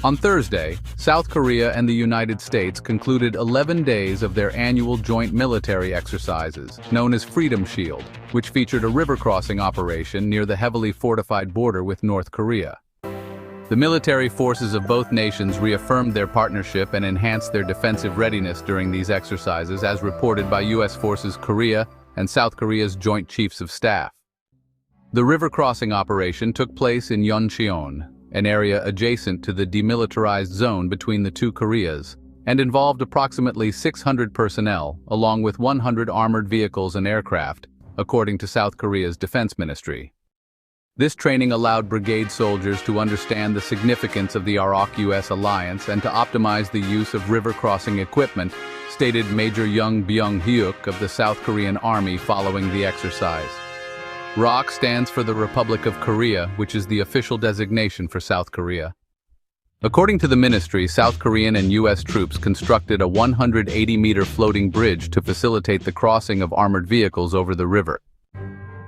On Thursday, South Korea and the United States concluded 11 days of their annual joint military exercises, known as Freedom Shield, which featured a river crossing operation near the heavily fortified border with North Korea. The military forces of both nations reaffirmed their partnership and enhanced their defensive readiness during these exercises, as reported by U.S. Forces Korea and South Korea's Joint Chiefs of Staff. The river crossing operation took place in Yeoncheon, an area adjacent to the demilitarized zone between the two Koreas, and involved approximately 600 personnel, along with 100 armored vehicles and aircraft, according to South Korea's Defense Ministry. This training allowed brigade soldiers to understand the significance of the ROK-US alliance and to optimize the use of river crossing equipment, stated Major Young Byung-hyuk of the South Korean Army following the exercise. ROK stands for the Republic of Korea, which is the official designation for South Korea. According to the ministry, South Korean and U.S. troops constructed a 180-meter floating bridge to facilitate the crossing of armored vehicles over the river.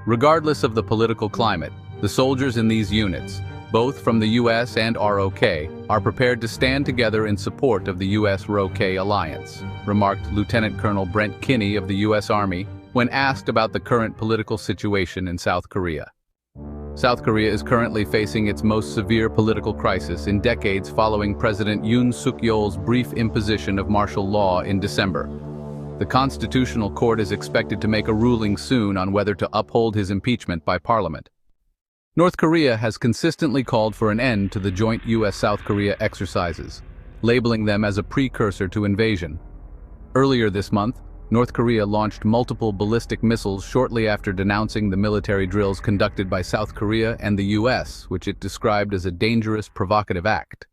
Regardless of the political climate, the soldiers in these units, both from the U.S. and ROK, are prepared to stand together in support of the U.S.-ROK alliance, remarked Lieutenant Colonel Brent Kinney of the U.S. Army, when asked about the current political situation in South Korea. South Korea is currently facing its most severe political crisis in decades following President Yoon Suk-yeol's brief imposition of martial law in December. The Constitutional Court is expected to make a ruling soon on whether to uphold his impeachment by Parliament. North Korea has consistently called for an end to the joint U.S.-South Korea exercises, labeling them as a precursor to invasion. Earlier this month, North Korea launched multiple ballistic missiles shortly after denouncing the military drills conducted by South Korea and the U.S., which it described as a dangerous, provocative act.